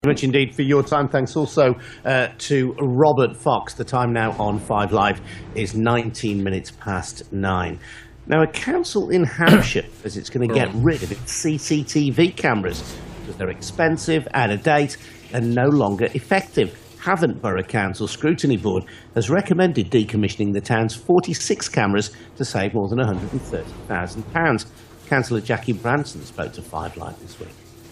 Very much indeed for your time. Thanks also to Robert Fox. The time now on 5 Live is 19 minutes past 9. Now, a council in Hampshire says it's going to get rid of its CCTV cameras because they're expensive, out of date, and no longer effective. Havant Borough Council Scrutiny Board has recommended decommissioning the town's 46 cameras to save more than £130,000. Councillor Jackie Branson spoke to 5 Live this week.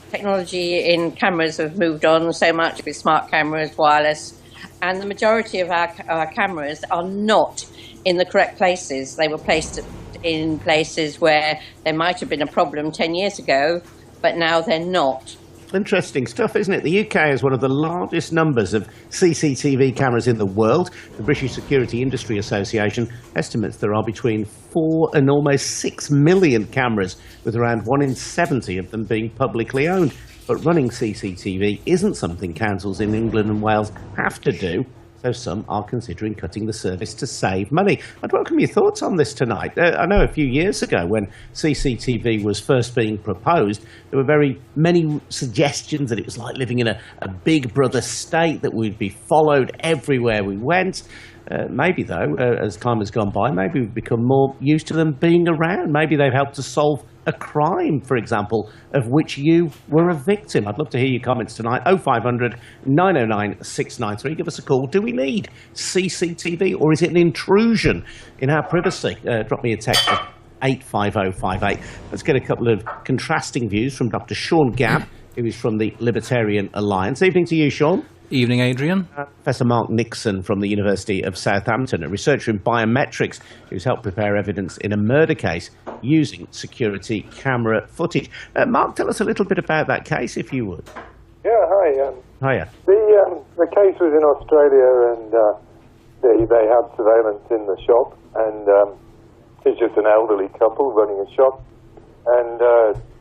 Technology in cameras have moved on so much with smart cameras, wireless, and the majority of our cameras are not in the correct places. They were placed in places where there might have been a problem 10 years ago, but now they're not. Interesting stuff, isn't it? The UK has one of the largest numbers of CCTV cameras in the world. The British Security Industry Association estimates there are between 4 and almost 6 million cameras, with around 1 in 70 of them being publicly owned. But running CCTV isn't something councils in England and Wales have to do, so some are considering cutting the service to save money. I'd welcome your thoughts on this tonight. I know a few years ago when CCTV was first being proposed, there were very many suggestions that it was like living in a big brother state, that we'd be followed everywhere we went. Maybe, though, as time has gone by, maybe we've become more used to them being around. Maybe they've helped to solve a crime, for example, of which you were a victim. I'd love to hear your comments tonight. 0500 909 693. Give us a call. Do we need CCTV, or is it an intrusion in our privacy? Drop me a text at 85058. Let's get a couple of contrasting views from Dr. Sean Gabb, who is from the Libertarian Alliance. Evening to you, Sean. Evening, Adrian. Professor Mark Nixon from the University of Southampton, a researcher in biometrics who's helped prepare evidence in a murder case using security camera footage. Mark, tell us a little bit about that case, if you would. Yeah, hi. Hiya. The case was in Australia, and they had surveillance in the shop, and it's just an elderly couple running a shop, and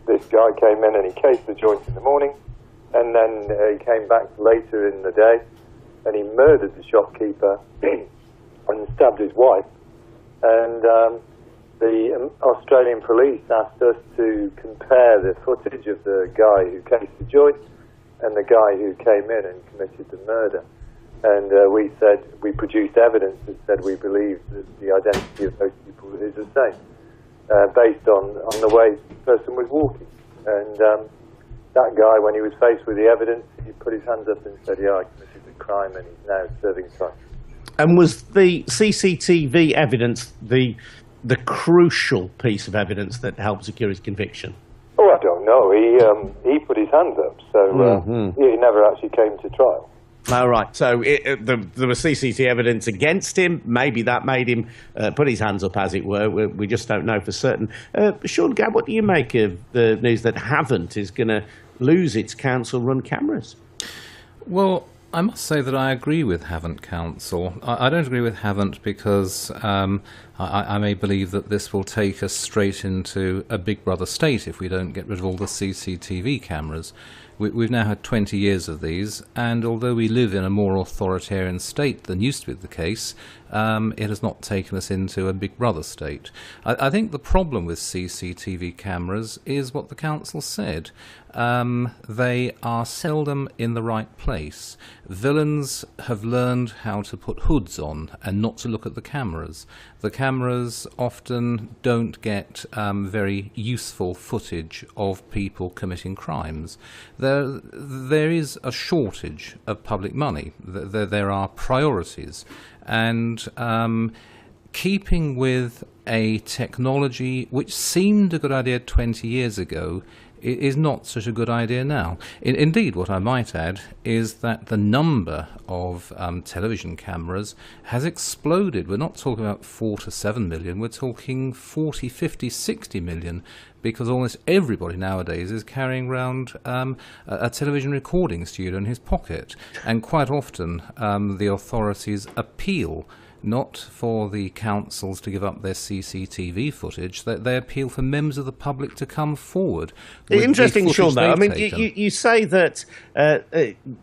this guy came in and he cased the joint in the morning. And then he came back later in the day and he murdered the shopkeeper and stabbed his wife. And the Australian police asked us to compare the footage of the guy who cased the joint and the guy who came in and committed the murder. And we produced evidence that said we believe that the identity of those people is the same, based on the way the person was walking. And that guy, when he was faced with the evidence, he put his hands up and said, yeah, I committed the crime, and he's now serving time. And was the CCTV evidence the crucial piece of evidence that helped secure his conviction? Oh, I don't know. He put his hands up, so he never actually came to trial. All right. So there was CCTV evidence against him. Maybe that made him put his hands up, as it were. We just don't know for certain. Sean Gabb, what do you make of the news that Havant is going to lose its council-run cameras? Well, I must say that I agree with Havant Council. I don't agree with Havant because I may believe that this will take us straight into a Big Brother state if we don't get rid of all the CCTV cameras. We've now had 20 years of these, and although we live in a more authoritarian state than used to be the case, it has not taken us into a Big Brother state. I think the problem with CCTV cameras is what the council said. They are seldom in the right place. Villains have learned how to put hoods on and not to look at the cameras. The cameras often don't get very useful footage of people committing crimes. There is a shortage of public money. There are priorities. And keeping with a technology which seemed a good idea 20 years ago is not such a good idea now. Indeed, what I might add is that the number of television cameras has exploded. We're not talking about 4 to 7 million, we're talking 40, 50, 60 million, because almost everybody nowadays is carrying around a television recording studio in his pocket. And quite often the authorities appeal not for the councils to give up their CCTV footage. They appeal for members of the public to come forward. Interesting, Sean, though. I mean, you say that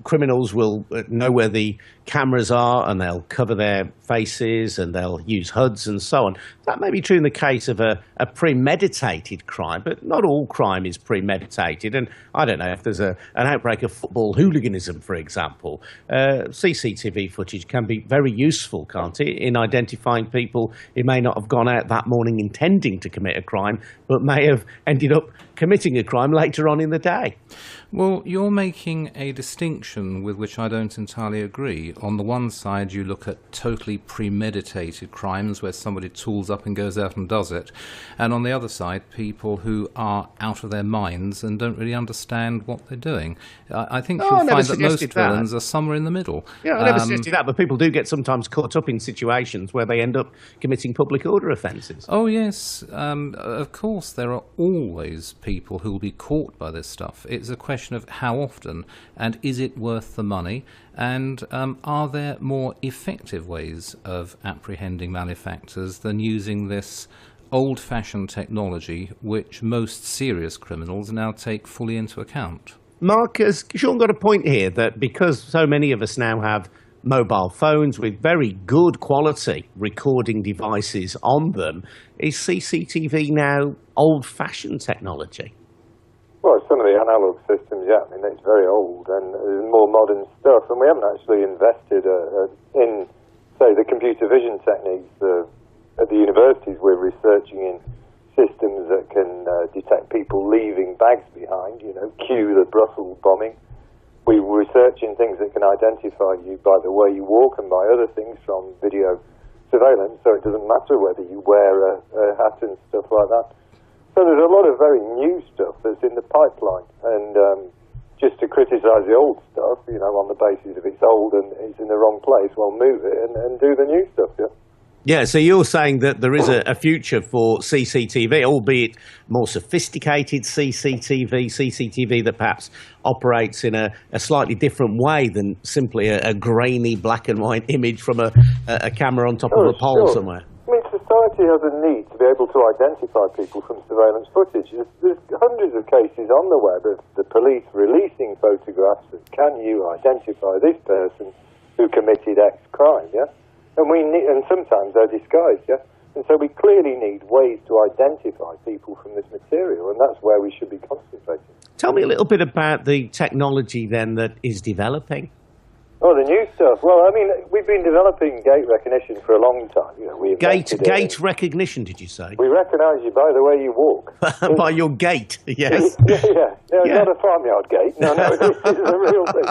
criminals will know where the cameras are and they'll cover their faces and they'll use HUDs and so on. That may be true in the case of a premeditated crime, but not all crime is premeditated. And I don't know if there's an outbreak of football hooliganism, for example. CCTV footage can be very useful, can't it, in identifying people who may not have gone out that morning intending to commit a crime, but may have ended up committing a crime later on in the day. Well, you're making a distinction with which I don't entirely agree. On the one side, you look at totally premeditated crimes where somebody tools up and goes out and does it. And on the other side, people who are out of their minds and don't really understand what they're doing. I think you'll find that most villains are somewhere in the middle. Yeah, I never suggested that, but people do get sometimes caught up in situations where they end up committing public order offences. Oh, yes. Of course, there are always people who will be caught by this stuff. It's a question of how often, and is it worth the money, and are there more effective ways of apprehending malefactors than using this old-fashioned technology which most serious criminals now take fully into account? Mark, has Sean got a point here that because so many of us now have mobile phones with very good quality recording devices on them, is CCTV now old-fashioned technology? Well, some of the analog systems, yeah, I mean, it's very old and there's more modern stuff, and we haven't actually invested in, say, the computer vision techniques at the universities. We're researching in systems that can detect people leaving bags behind, cue the Brussels bombing. We're researching things that can identify you by the way you walk and by other things from video surveillance, so it doesn't matter whether you wear a hat and stuff like that. So there's a lot of very new stuff that's in the pipeline, and just to criticise the old stuff, on the basis of it's old and it's in the wrong place, well, move it and do the new stuff, yeah. Yeah, so you're saying that there is a future for CCTV, albeit more sophisticated CCTV that perhaps operates in a slightly different way than simply a grainy black and white image from a camera on top of a pole somewhere. I mean, society has a need to be able to identify people from surveillance footage. There's hundreds of cases on the web of the police releasing photographs of, can you identify this person who committed X crime, yeah? And sometimes they're disguised, yeah? And so we clearly need ways to identify people from this material, and that's where we should be concentrating. Tell me a little bit about the technology, then, that is developing. Oh, the new stuff. Well, I mean, we've been developing gait recognition for a long time. Gait recognition, did you say? We recognise you by the way you walk. By your gait, yes. Yeah. Not a farmyard gait. No, this is a real thing.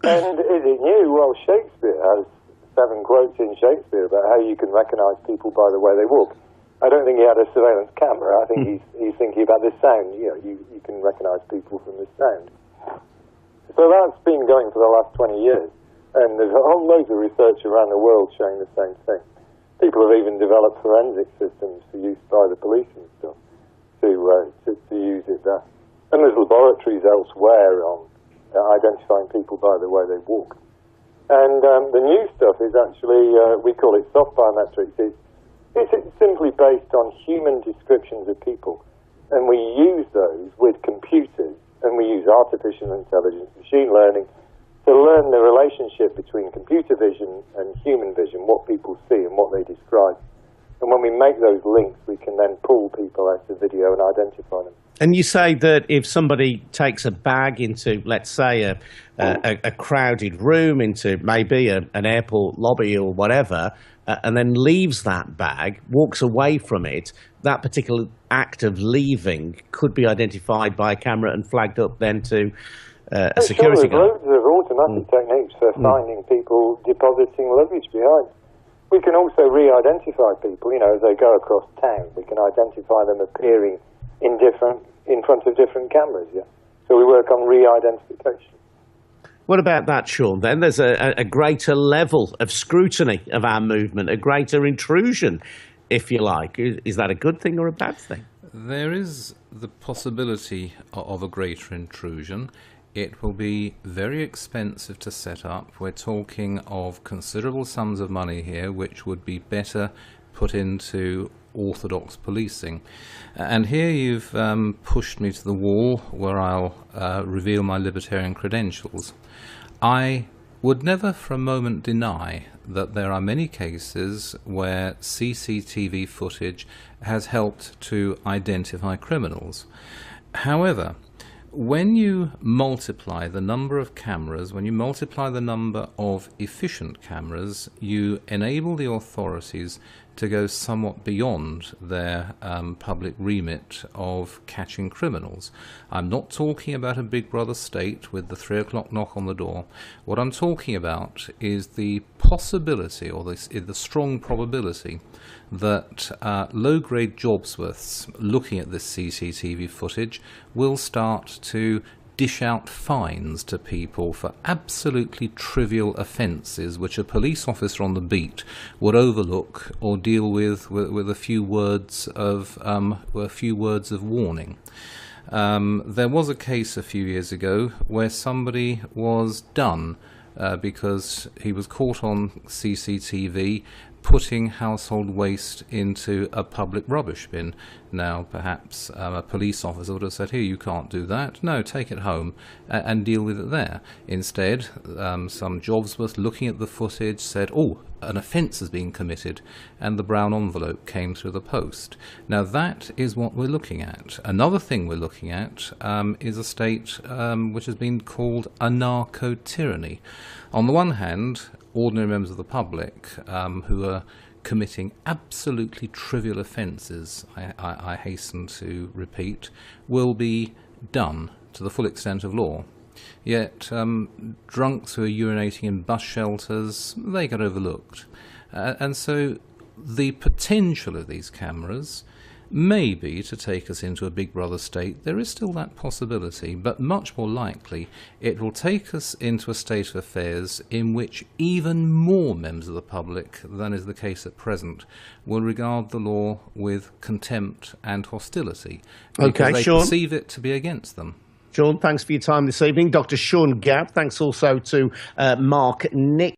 And is it new? Well, Shakespeare has 7 quotes in Shakespeare about how you can recognise people by the way they walk. I don't think he had a surveillance camera. I think he's thinking about the sound. You can recognise people from the sound. So that's been going for the last 20 years, and there's a whole load of research around the world showing the same thing. People have even developed forensic systems for use by the police and stuff to use it there. And there's laboratories elsewhere on identifying people by the way they walk. And the new stuff is actually, we call it soft biometrics. It's simply based on human descriptions of people, and we use those with computers. And we use artificial intelligence, machine learning, to learn the relationship between computer vision and human vision, what people see and what they describe. And when we make those links, we can then pull people out of video and identify them. And you say that if somebody takes a bag into, let's say, a crowded room, into maybe an airport lobby or whatever, and then leaves that bag, walks away from it, that particular act of leaving could be identified by a camera and flagged up then to a security guard. There's loads of automatic techniques for finding people depositing luggage behind. We can also re-identify people, as they go across town. We can identify them appearing in front of different cameras, yeah. So we work on re-identification. What about that, Sean? Then there's a greater level of scrutiny of our movement, a greater intrusion, if you like. Is that a good thing or a bad thing? There is the possibility of a greater intrusion. It will be very expensive to set up. We're talking of considerable sums of money here, which would be better put into orthodox policing. And here you've pushed me to the wall where I'll reveal my libertarian credentials. I would never for a moment deny that there are many cases where CCTV footage has helped to identify criminals. However, when you multiply the number of cameras, when you multiply the number of efficient cameras, you enable the authorities to go somewhat beyond their public remit of catching criminals. I'm not talking about a big brother state with the 3 o'clock knock on the door. What I'm talking about is the possibility, or the strong probability, that low-grade jobsworths looking at this CCTV footage will start to dish out fines to people for absolutely trivial offences which a police officer on the beat would overlook or deal with a few words of warning. There was a case a few years ago where somebody was done because he was caught on CCTV putting household waste into a public rubbish bin. Now, perhaps a police officer would have said, here, you can't do that. No, take it home and deal with it there. Instead, some jobsworth looking at the footage said, oh, an offence has been committed, and the brown envelope came through the post. Now, that is what we're looking at. Another thing we're looking at is a state which has been called Anarcho-tyranny. On the one hand, ordinary members of the public who are committing absolutely trivial offences, I hasten to repeat, will be done to the full extent of law. Yet drunks who are urinating in bus shelters, they get overlooked. And so the potential of these cameras may be to take us into a big brother state. There is still that possibility, but much more likely it will take us into a state of affairs in which even more members of the public than is the case at present will regard the law with contempt and hostility because they perceive it to be against them. Sean, thanks for your time this evening. Dr. Sean Gabb, thanks also to Mark Nick.